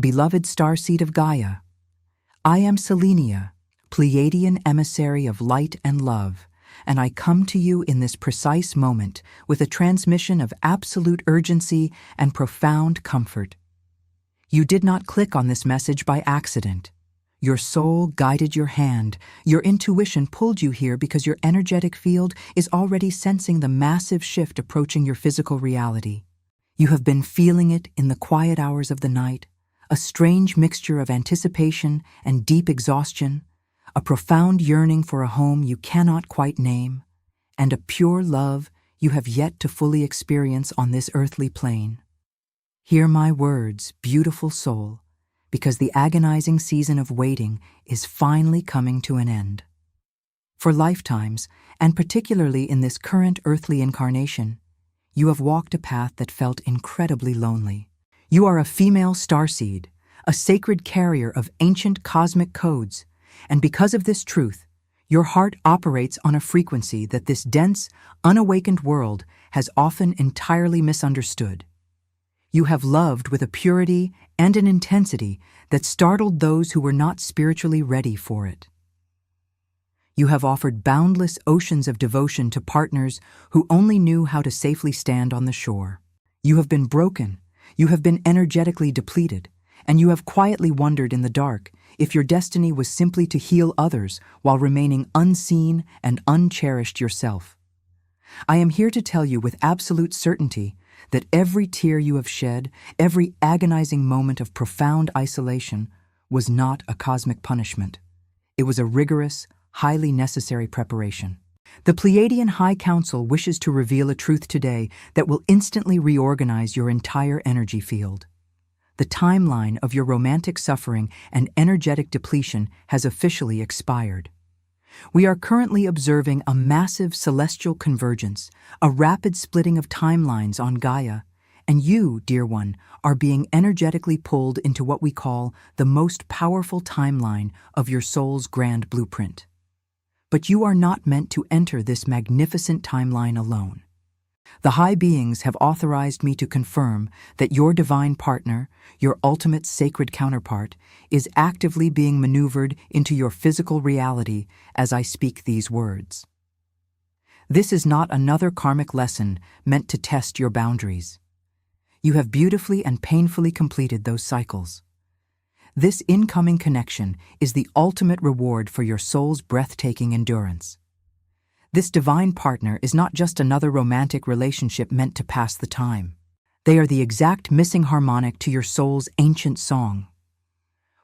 beloved starseed of Gaia. I am Selenia, Pleiadian emissary of light and love, and I come to you in this precise moment with a transmission of absolute urgency and profound comfort. You did not click on this message by accident. Your soul guided your hand. Your intuition pulled you here because your energetic field is already sensing the massive shift approaching your physical reality. You have been feeling it in the quiet hours of the night, a strange mixture of anticipation and deep exhaustion, a profound yearning for a home you cannot quite name, and a pure love you have yet to fully experience on this earthly plane. Hear my words, beautiful soul, because the agonizing season of waiting is finally coming to an end. For lifetimes, and particularly in this current earthly incarnation, you have walked a path that felt incredibly lonely. You are a female starseed, a sacred carrier of ancient cosmic codes, and because of this truth, your heart operates on a frequency that this dense, unawakened world has often entirely misunderstood. You have loved with a purity and an intensity that startled those who were not spiritually ready for it. You have offered boundless oceans of devotion to partners who only knew how to safely stand on the shore. You have been broken, you have been energetically depleted, and you have quietly wondered in the dark if your destiny was simply to heal others while remaining unseen and uncherished yourself. I am here to tell you with absolute certainty that every tear you have shed, every agonizing moment of profound isolation, was not a cosmic punishment. It was a rigorous, highly necessary preparation. The Pleiadian High Council wishes to reveal a truth today that will instantly reorganize your entire energy field. The timeline of your romantic suffering and energetic depletion has officially expired. We are currently observing a massive celestial convergence, a rapid splitting of timelines on Gaia, and you, dear one, are being energetically pulled into what we call the most powerful timeline of your soul's grand blueprint. But you are not meant to enter this magnificent timeline alone. The high beings have authorized me to confirm that your divine partner, your ultimate sacred counterpart, is actively being maneuvered into your physical reality as I speak these words. This is not another karmic lesson meant to test your boundaries. You have beautifully and painfully completed those cycles. This incoming connection is the ultimate reward for your soul's breathtaking endurance. This divine partner is not just another romantic relationship meant to pass the time. They are the exact missing harmonic to your soul's ancient song.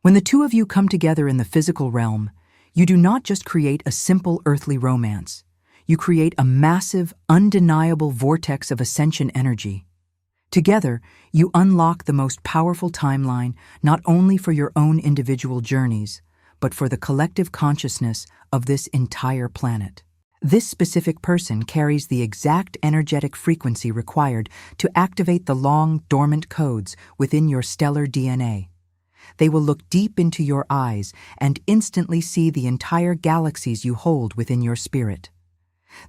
When the two of you come together in the physical realm, you do not just create a simple earthly romance. You create a massive, undeniable vortex of ascension energy. Together, you unlock the most powerful timeline not only for your own individual journeys, but for the collective consciousness of this entire planet. This specific person carries the exact energetic frequency required to activate the long, dormant codes within your stellar DNA. They will look deep into your eyes and instantly see the entire galaxies you hold within your spirit.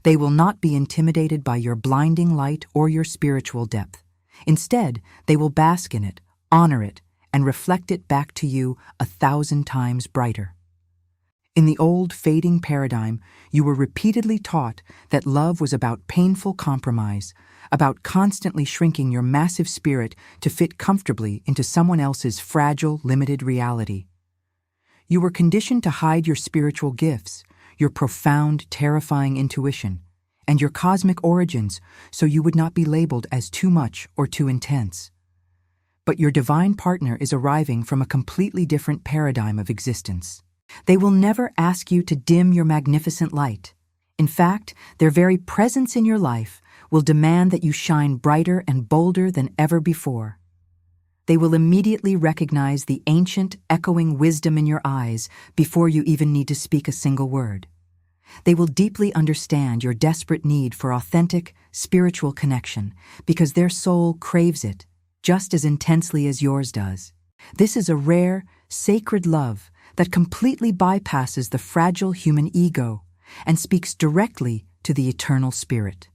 They will not be intimidated by your blinding light or your spiritual depth. Instead, they will bask in it, honor it, and reflect it back to you 1,000 times brighter. In the old, fading paradigm, you were repeatedly taught that love was about painful compromise, about constantly shrinking your massive spirit to fit comfortably into someone else's fragile, limited reality. You were conditioned to hide your spiritual gifts, your profound, terrifying intuition, and your cosmic origins so you would not be labeled as too much or too intense. But your divine partner is arriving from a completely different paradigm of existence. They will never ask you to dim your magnificent light. In fact, their very presence in your life will demand that you shine brighter and bolder than ever before. They will immediately recognize the ancient, echoing wisdom in your eyes before you even need to speak a single word. They will deeply understand your desperate need for authentic, spiritual connection because their soul craves it just as intensely as yours does. This is a rare, sacred love that completely bypasses the fragile human ego and speaks directly to the eternal spirit.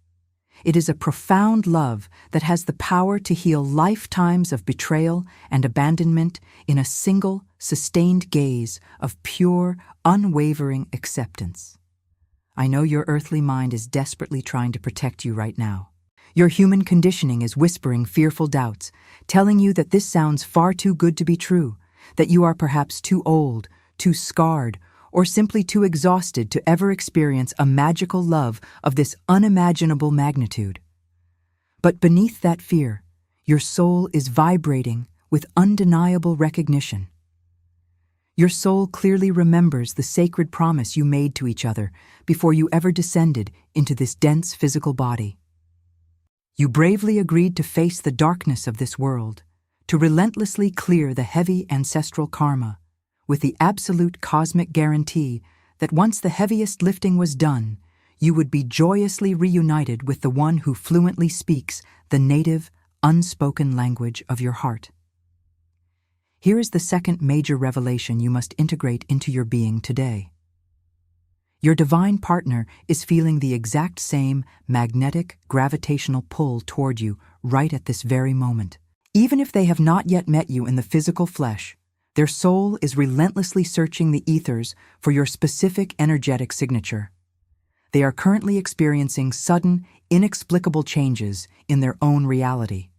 It is a profound love that has the power to heal lifetimes of betrayal and abandonment in a single, sustained gaze of pure, unwavering acceptance. I know your earthly mind is desperately trying to protect you right now. Your human conditioning is whispering fearful doubts, telling you that this sounds far too good to be true, that you are perhaps too old, too scarred, or simply too exhausted to ever experience a magical love of this unimaginable magnitude. But beneath that fear, your soul is vibrating with undeniable recognition. Your soul clearly remembers the sacred promise you made to each other before you ever descended into this dense physical body. You bravely agreed to face the darkness of this world, to relentlessly clear the heavy ancestral karma, with the absolute cosmic guarantee that once the heaviest lifting was done, you would be joyously reunited with the one who fluently speaks the native, unspoken language of your heart. Here is the second major revelation you must integrate into your being today. Your divine partner is feeling the exact same magnetic, gravitational pull toward you right at this very moment. Even if they have not yet met you in the physical flesh, their soul is relentlessly searching the ethers for your specific energetic signature. They are currently experiencing sudden, inexplicable changes in their own reality.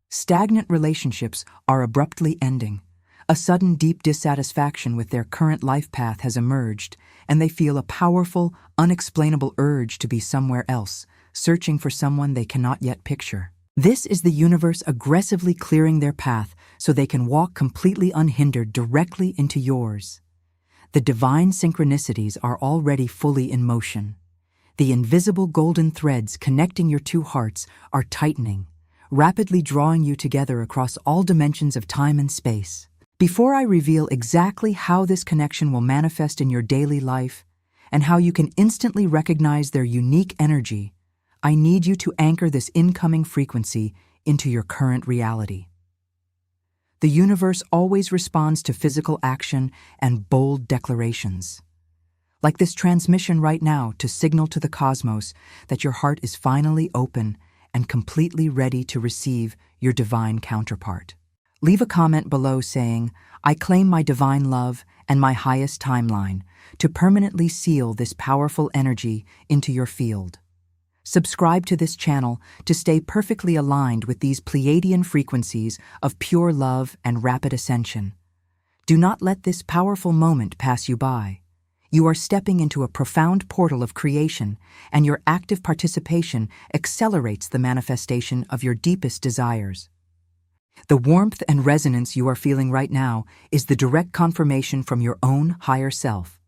Stagnant relationships are abruptly ending. A sudden deep dissatisfaction with their current life path has emerged, and they feel a powerful, unexplainable urge to be somewhere else, searching for someone they cannot yet picture. This is the universe aggressively clearing their path so they can walk completely unhindered directly into yours. The divine synchronicities are already fully in motion. The invisible golden threads connecting your two hearts are tightening, rapidly drawing you together across all dimensions of time and space. Before I reveal exactly how this connection will manifest in your daily life and how you can instantly recognize their unique energy, I need you to anchor this incoming frequency into your current reality. The universe always responds to physical action and bold declarations. Like this transmission right now to signal to the cosmos that your heart is finally open and completely ready to receive your divine counterpart. Leave a comment below saying, "I claim my divine love and my highest timeline," to permanently seal this powerful energy into your field. Subscribe to this channel to stay perfectly aligned with these Pleiadian frequencies of pure love and rapid ascension. Do not let this powerful moment pass you by. You are stepping into a profound portal of creation, and your active participation accelerates the manifestation of your deepest desires. The warmth and resonance you are feeling right now is the direct confirmation from your own higher self.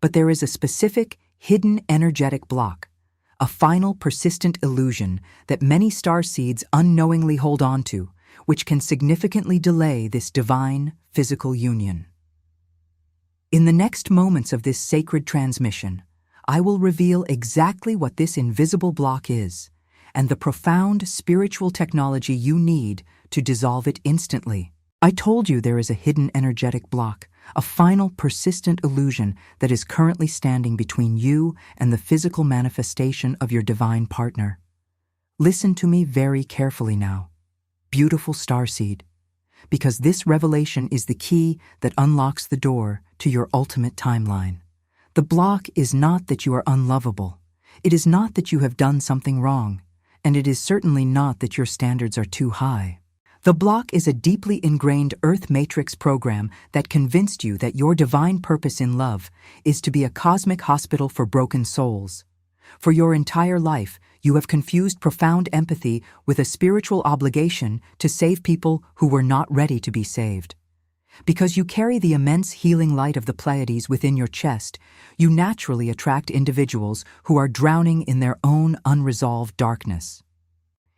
But there is a specific, hidden energetic block, a final persistent illusion that many starseeds unknowingly hold on to, which can significantly delay this divine, physical union. In the next moments of this sacred transmission, I will reveal exactly what this invisible block is, and the profound spiritual technology you need to dissolve it instantly. I told you there is a hidden energetic block, a final persistent illusion that is currently standing between you and the physical manifestation of your divine partner. Listen to me very carefully now, beautiful starseed, because this revelation is the key that unlocks the door to your ultimate timeline. The block is not that you are unlovable. It is not that you have done something wrong, and it is certainly not that your standards are too high. The block is a deeply ingrained Earth Matrix program that convinced you that your divine purpose in love is to be a cosmic hospital for broken souls. For your entire life, you have confused profound empathy with a spiritual obligation to save people who were not ready to be saved. Because you carry the immense healing light of the Pleiades within your chest, you naturally attract individuals who are drowning in their own unresolved darkness.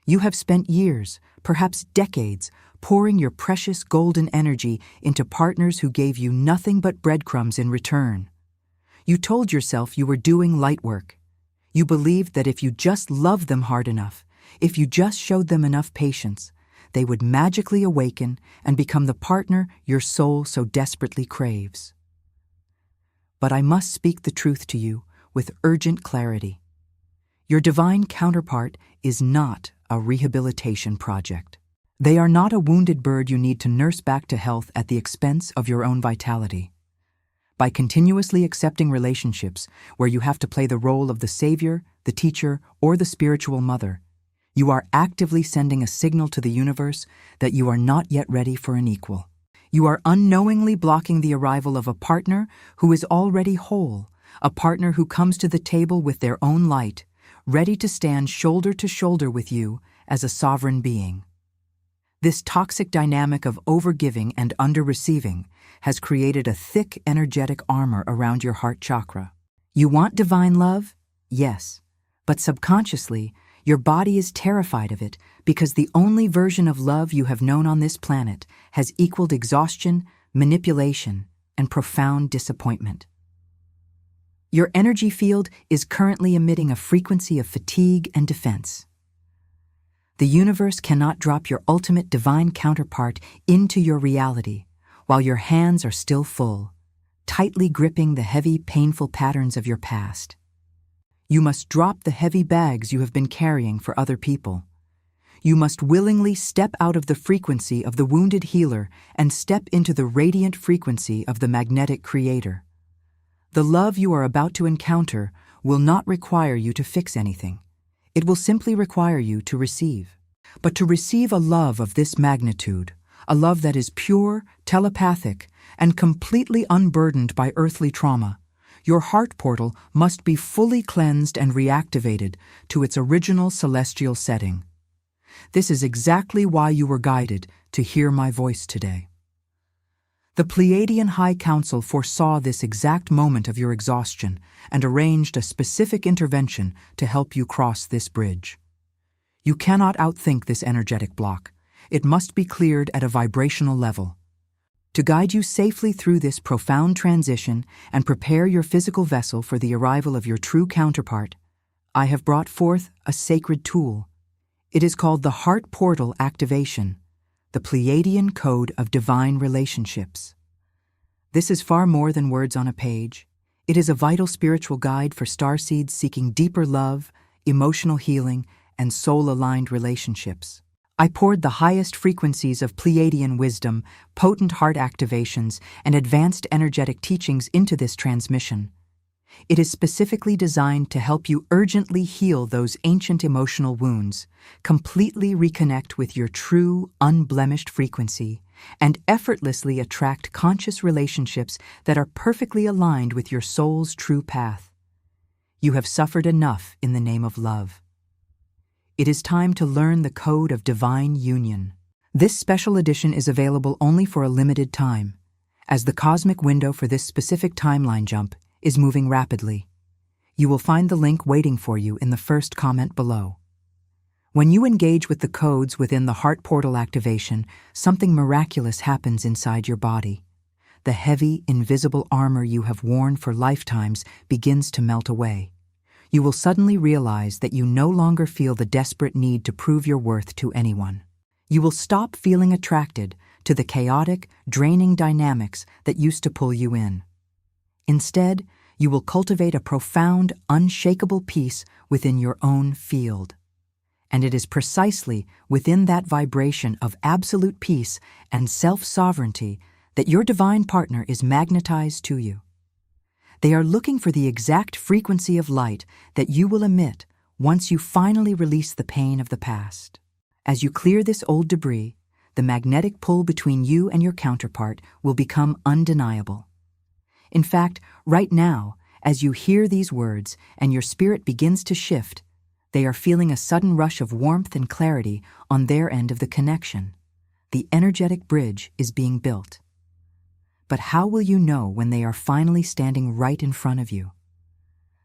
You have spent years, perhaps decades, pouring your precious golden energy into partners who gave you nothing but breadcrumbs in return. You told yourself you were doing light work. You believed that if you just loved them hard enough, if you just showed them enough patience, they would magically awaken and become the partner your soul so desperately craves. But I must speak the truth to you with urgent clarity. Your divine counterpart is not a rehabilitation project. They are not a wounded bird you need to nurse back to health at the expense of your own vitality. By continuously accepting relationships where you have to play the role of the savior, the teacher, or the spiritual mother, you are actively sending a signal to the universe that you are not yet ready for an equal. You are unknowingly blocking the arrival of a partner who is already whole, a partner who comes to the table with their own light, ready to stand shoulder to shoulder with you as a sovereign being. This toxic dynamic of overgiving and under-receiving has created a thick, energetic armor around your heart chakra. You want divine love? Yes. But subconsciously, your body is terrified of it because the only version of love you have known on this planet has equaled exhaustion, manipulation, and profound disappointment. Your energy field is currently emitting a frequency of fatigue and defense. The universe cannot drop your ultimate divine counterpart into your reality while your hands are still full, tightly gripping the heavy, painful patterns of your past. You must drop the heavy bags you have been carrying for other people. You must willingly step out of the frequency of the wounded healer and step into the radiant frequency of the magnetic creator. The love you are about to encounter will not require you to fix anything. It will simply require you to receive. But to receive a love of this magnitude, a love that is pure, telepathic, and completely unburdened by earthly trauma, your heart portal must be fully cleansed and reactivated to its original celestial setting. This is exactly why you were guided to hear my voice today. The Pleiadian High Council foresaw this exact moment of your exhaustion and arranged a specific intervention to help you cross this bridge. You cannot outthink this energetic block. It must be cleared at a vibrational level. To guide you safely through this profound transition and prepare your physical vessel for the arrival of your true counterpart, I have brought forth a sacred tool. It is called the Heart Portal Activation, the Pleiadian Code of Divine Relationships. This is far more than words on a page. It is a vital spiritual guide for starseeds seeking deeper love, emotional healing, and soul-aligned relationships. I poured the highest frequencies of Pleiadian wisdom, potent heart activations, and advanced energetic teachings into this transmission. It is specifically designed to help you urgently heal those ancient emotional wounds, completely reconnect with your true, unblemished frequency, and effortlessly attract conscious relationships that are perfectly aligned with your soul's true path. You have suffered enough in the name of love. It is time to learn the code of divine union. This special edition is available only for a limited time, as the cosmic window for this specific timeline jump is moving rapidly. You will find the link waiting for you in the first comment below. When you engage with the codes within the heart portal activation, something miraculous happens inside your body. The heavy, invisible armor you have worn for lifetimes begins to melt away. You will suddenly realize that you no longer feel the desperate need to prove your worth to anyone. You will stop feeling attracted to the chaotic, draining dynamics that used to pull you in. Instead, you will cultivate a profound, unshakable peace within your own field. And it is precisely within that vibration of absolute peace and self-sovereignty that your divine partner is magnetized to you. They are looking for the exact frequency of light that you will emit once you finally release the pain of the past. As you clear this old debris, the magnetic pull between you and your counterpart will become undeniable. In fact, right now, as you hear these words and your spirit begins to shift, they are feeling a sudden rush of warmth and clarity on their end of the connection. The energetic bridge is being built. But how will you know when they are finally standing right in front of you?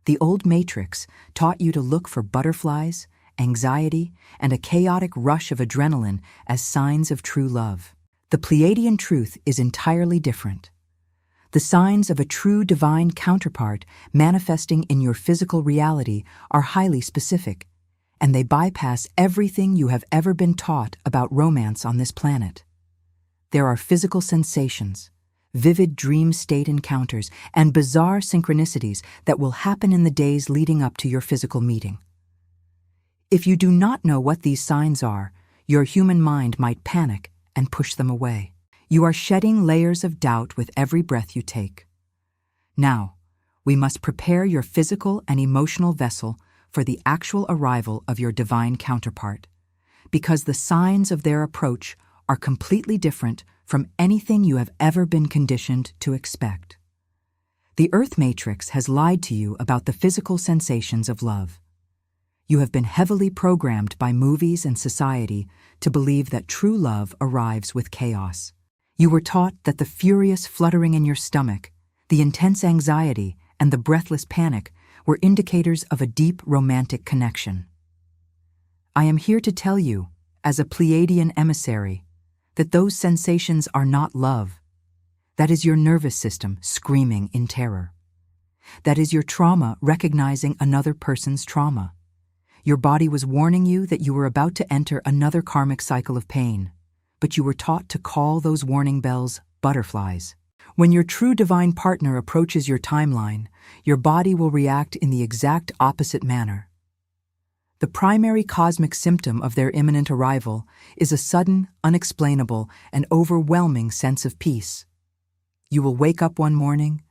The old matrix taught you to look for butterflies, anxiety, and a chaotic rush of adrenaline as signs of true love. The Pleiadian truth is entirely different. The signs of a true divine counterpart manifesting in your physical reality are highly specific, and they bypass everything you have ever been taught about romance on this planet. There are physical sensations, vivid dream state encounters, and bizarre synchronicities that will happen in the days leading up to your physical meeting. If you do not know what these signs are, your human mind might panic and push them away. You are shedding layers of doubt with every breath you take. Now, we must prepare your physical and emotional vessel for the actual arrival of your divine counterpart, because the signs of their approach are completely different from anything you have ever been conditioned to expect. The Earth Matrix has lied to you about the physical sensations of love. You have been heavily programmed by movies and society to believe that true love arrives with chaos. You were taught that the furious fluttering in your stomach, the intense anxiety, and the breathless panic were indicators of a deep romantic connection. I am here to tell you, as a Pleiadian emissary, that those sensations are not love. That is your nervous system screaming in terror. That is your trauma recognizing another person's trauma. Your body was warning you that you were about to enter another karmic cycle of pain, but you were taught to call those warning bells butterflies. When your true divine partner approaches your timeline, your body will react in the exact opposite manner. The primary cosmic symptom of their imminent arrival is a sudden, unexplainable, and overwhelming sense of peace. You will wake up one morning,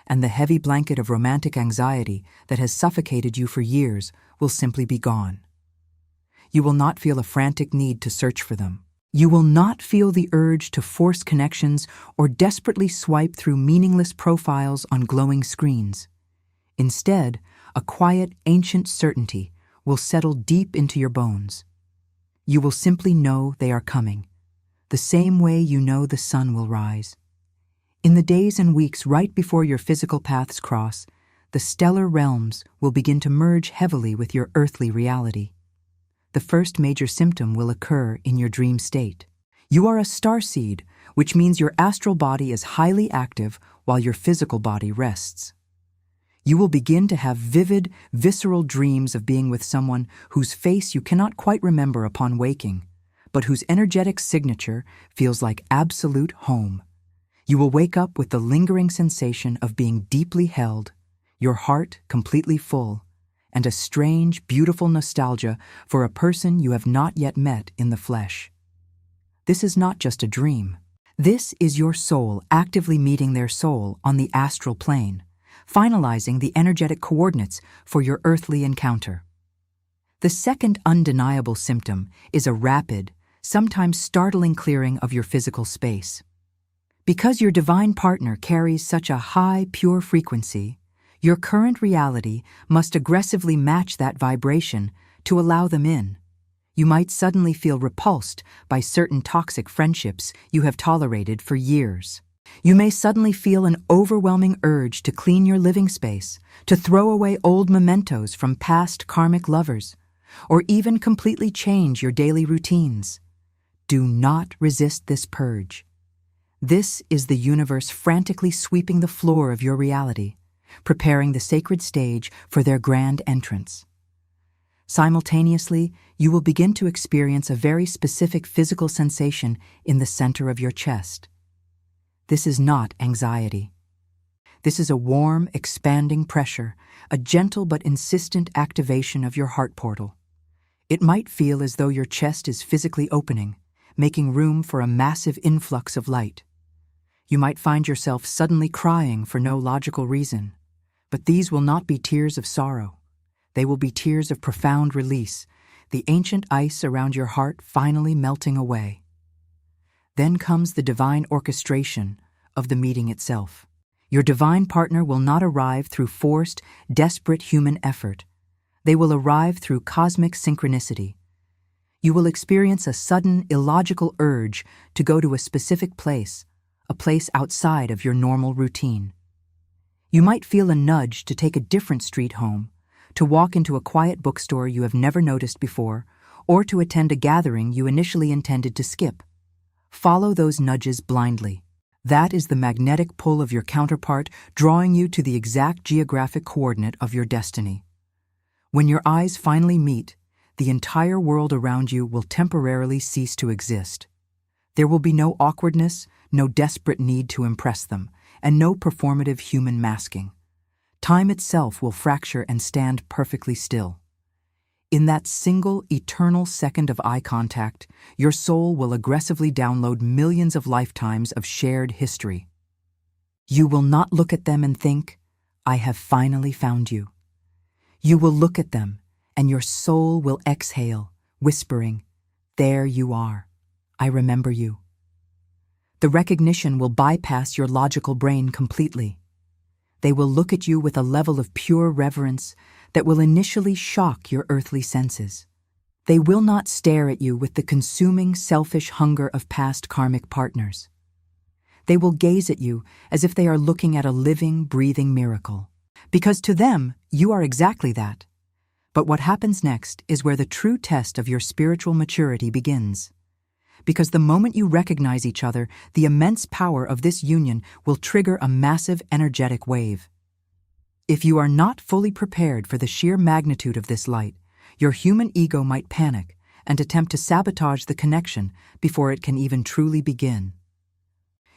and the heavy blanket of romantic anxiety that has suffocated you for years will simply be gone. You will not feel a frantic need to search for them. You will not feel the urge to force connections or desperately swipe through meaningless profiles on glowing screens. Instead, a quiet, ancient certainty will settle deep into your bones. You will simply know they are coming, the same way you know the sun will rise. In the days and weeks right before your physical paths cross, the stellar realms will begin to merge heavily with your earthly reality. The first major symptom will occur in your dream state. You are a starseed, which means your astral body is highly active while your physical body rests. You will begin to have vivid, visceral dreams of being with someone whose face you cannot quite remember upon waking, but whose energetic signature feels like absolute home. You will wake up with the lingering sensation of being deeply held, your heart completely full, and a strange, beautiful nostalgia for a person you have not yet met in the flesh. This is not just a dream. This is your soul actively meeting their soul on the astral plane, finalizing the energetic coordinates for your earthly encounter. The second undeniable symptom is a rapid, sometimes startling clearing of your physical space. Because your divine partner carries such a high, pure frequency, your current reality must aggressively match that vibration to allow them in. You might suddenly feel repulsed by certain toxic friendships you have tolerated for years. You may suddenly feel an overwhelming urge to clean your living space, to throw away old mementos from past karmic lovers, or even completely change your daily routines. Do not resist this purge. This is the universe frantically sweeping the floor of your reality, preparing the sacred stage for their grand entrance. Simultaneously, you will begin to experience a very specific physical sensation in the center of your chest. This is not anxiety. This is a warm, expanding pressure, a gentle but insistent activation of your heart portal. It might feel as though your chest is physically opening, making room for a massive influx of light. You might find yourself suddenly crying for no logical reason, but these will not be tears of sorrow. They will be tears of profound release, the ancient ice around your heart finally melting away. Then comes the divine orchestration of the meeting itself. Your divine partner will not arrive through forced, desperate human effort. They will arrive through cosmic synchronicity. You will experience a sudden, illogical urge to go to a specific place, a place outside of your normal routine. You might feel a nudge to take a different street home, to walk into a quiet bookstore you have never noticed before, or to attend a gathering you initially intended to skip. Follow those nudges blindly. That is the magnetic pull of your counterpart drawing you to the exact geographic coordinate of your destiny. When your eyes finally meet, the entire world around you will temporarily cease to exist. There will be no awkwardness, no desperate need to impress them, and no performative human masking. Time itself will fracture and stand perfectly still. In that single, eternal second of eye contact, your soul will aggressively download millions of lifetimes of shared history. You will not look at them and think, "I have finally found you." You will look at them, and your soul will exhale, whispering, "There you are. I remember you." The recognition will bypass your logical brain completely. They will look at you with a level of pure reverence that will initially shock your earthly senses. They will not stare at you with the consuming, selfish hunger of past karmic partners. They will gaze at you as if they are looking at a living, breathing miracle. Because to them, you are exactly that. But what happens next is where the true test of your spiritual maturity begins. Because the moment you recognize each other, the immense power of this union will trigger a massive energetic wave. If you are not fully prepared for the sheer magnitude of this light, your human ego might panic and attempt to sabotage the connection before it can even truly begin.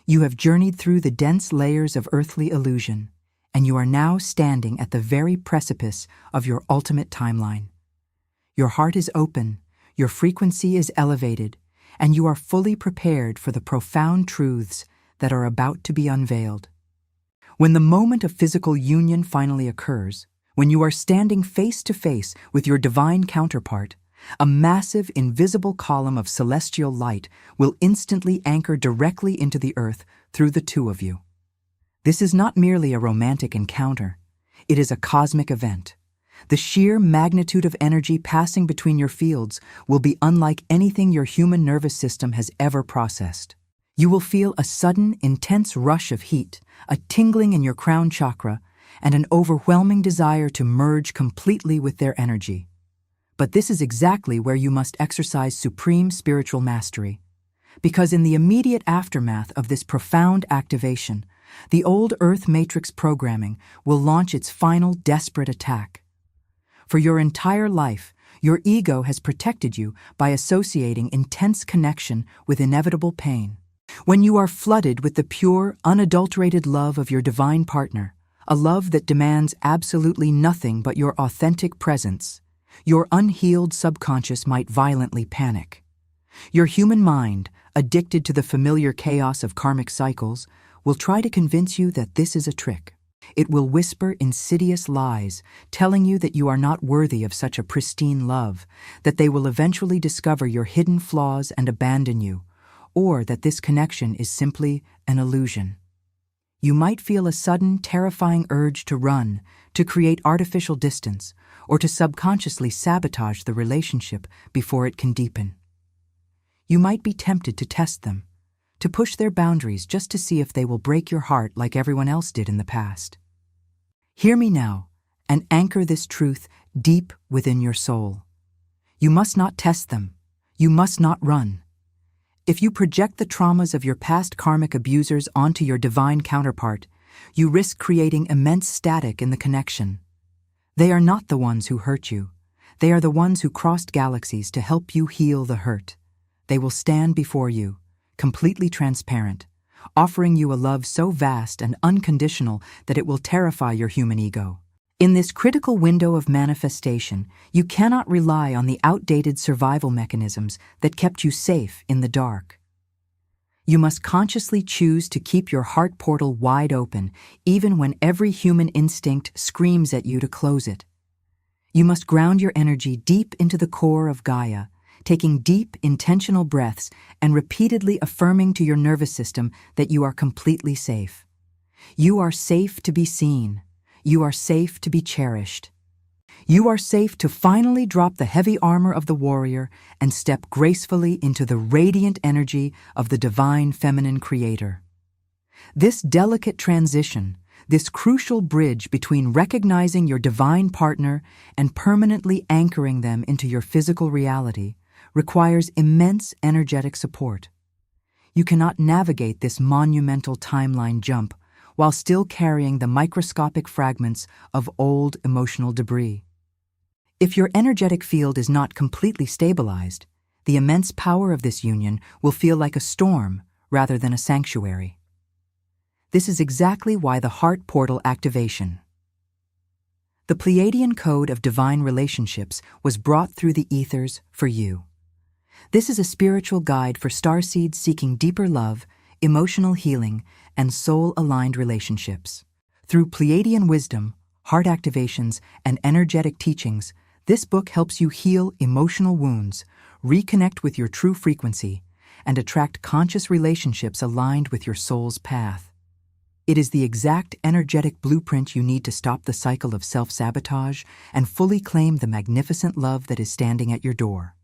You have journeyed through the dense layers of earthly illusion, and you are now standing at the very precipice of your ultimate timeline. Your heart is open, your frequency is elevated, and you are fully prepared for the profound truths that are about to be unveiled. When the moment of physical union finally occurs, when you are standing face to face with your divine counterpart, a massive, invisible column of celestial light will instantly anchor directly into the earth through the two of you. This is not merely a romantic encounter. It is a cosmic event. The sheer magnitude of energy passing between your fields will be unlike anything your human nervous system has ever processed. You will feel a sudden, intense rush of heat, a tingling in your crown chakra, and an overwhelming desire to merge completely with their energy. But this is exactly where you must exercise supreme spiritual mastery. Because in the immediate aftermath of this profound activation, the old Earth Matrix programming will launch its final desperate attack. For your entire life, your ego has protected you by associating intense connection with inevitable pain. When you are flooded with the pure, unadulterated love of your divine partner, a love that demands absolutely nothing but your authentic presence, your unhealed subconscious might violently panic. Your human mind, addicted to the familiar chaos of karmic cycles, will try to convince you that this is a trick. It will whisper insidious lies, telling you that you are not worthy of such a pristine love, that they will eventually discover your hidden flaws and abandon you, or that this connection is simply an illusion. You might feel a sudden, terrifying urge to run, to create artificial distance, or to subconsciously sabotage the relationship before it can deepen. You might be tempted to test them, to push their boundaries just to see if they will break your heart like everyone else did in the past. Hear me now, and anchor this truth deep within your soul. You must not test them. You must not run. If you project the traumas of your past karmic abusers onto your divine counterpart, you risk creating immense static in the connection. They are not the ones who hurt you. They are the ones who crossed galaxies to help you heal the hurt. They will stand before you, completely transparent, offering you a love so vast and unconditional that it will terrify your human ego. In this critical window of manifestation, you cannot rely on the outdated survival mechanisms that kept you safe in the dark. You must consciously choose to keep your heart portal wide open, even when every human instinct screams at you to close it. You must ground your energy deep into the core of Gaia, taking deep, intentional breaths and repeatedly affirming to your nervous system that you are completely safe. You are safe to be seen. You are safe to be cherished. You are safe to finally drop the heavy armor of the warrior and step gracefully into the radiant energy of the divine feminine creator. This delicate transition, this crucial bridge between recognizing your divine partner and permanently anchoring them into your physical reality, requires immense energetic support. You cannot navigate this monumental timeline jump while still carrying the microscopic fragments of old emotional debris. If your energetic field is not completely stabilized, the immense power of this union will feel like a storm rather than a sanctuary. This is exactly why the heart portal activation. The Pleiadian code of divine relationships was brought through the ethers for you. This is a spiritual guide for starseeds seeking deeper love, emotional healing, and soul-aligned relationships. Through Pleiadian wisdom, heart activations, and energetic teachings, this book helps you heal emotional wounds, reconnect with your true frequency, and attract conscious relationships aligned with your soul's path. It is the exact energetic blueprint you need to stop the cycle of self-sabotage and fully claim the magnificent love that is standing at your door.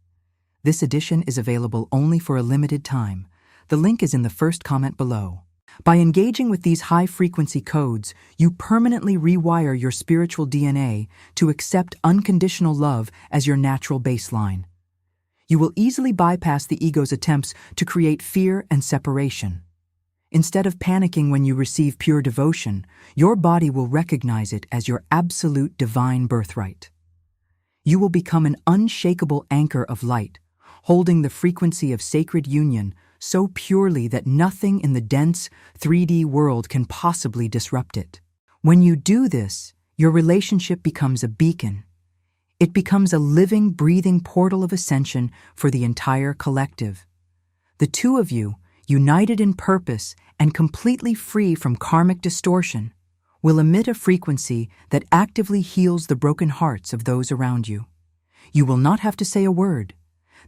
This edition is available only for a limited time. The link is in the first comment below. By engaging with these high-frequency codes, you permanently rewire your spiritual DNA to accept unconditional love as your natural baseline. You will easily bypass the ego's attempts to create fear and separation. Instead of panicking when you receive pure devotion, your body will recognize it as your absolute divine birthright. You will become an unshakable anchor of light, holding the frequency of sacred union so purely that nothing in the dense 3D world can possibly disrupt it. When you do this, your relationship becomes a beacon. It becomes a living, breathing portal of ascension for the entire collective. The two of you, united in purpose and completely free from karmic distortion, will emit a frequency that actively heals the broken hearts of those around you. You will not have to say a word.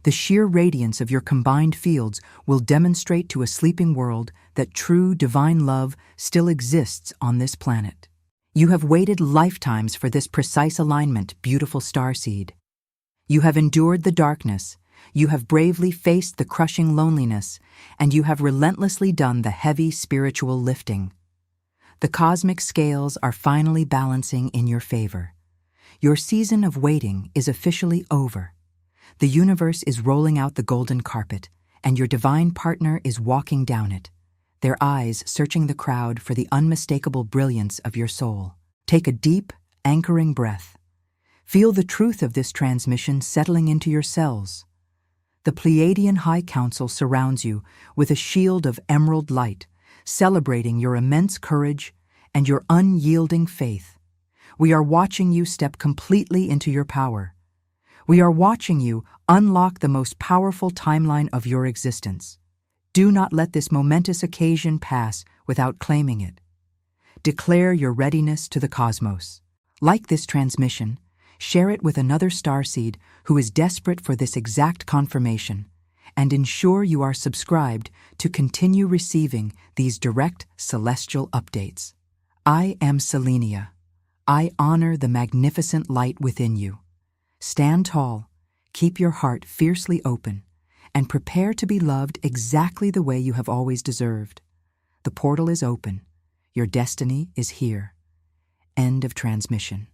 The sheer radiance of your combined fields will demonstrate to a sleeping world that true divine love still exists on this planet. You have waited lifetimes for this precise alignment, beautiful starseed. You have endured the darkness, you have bravely faced the crushing loneliness, and you have relentlessly done the heavy spiritual lifting. The cosmic scales are finally balancing in your favor. Your season of waiting is officially over. The universe is rolling out the golden carpet, and your divine partner is walking down it, their eyes searching the crowd for the unmistakable brilliance of your soul. Take a deep, anchoring breath. Feel the truth of this transmission settling into your cells. The Pleiadian High Council surrounds you with a shield of emerald light, celebrating your immense courage and your unyielding faith. We are watching you step completely into your power. We are watching you unlock the most powerful timeline of your existence. Do not let this momentous occasion pass without claiming it. Declare your readiness to the cosmos. Like this transmission, share it with another starseed who is desperate for this exact confirmation, and ensure you are subscribed to continue receiving these direct celestial updates. I am Selenia. I honor the magnificent light within you. Stand tall, keep your heart fiercely open, and prepare to be loved exactly the way you have always deserved. The portal is open. Your destiny is here. End of transmission.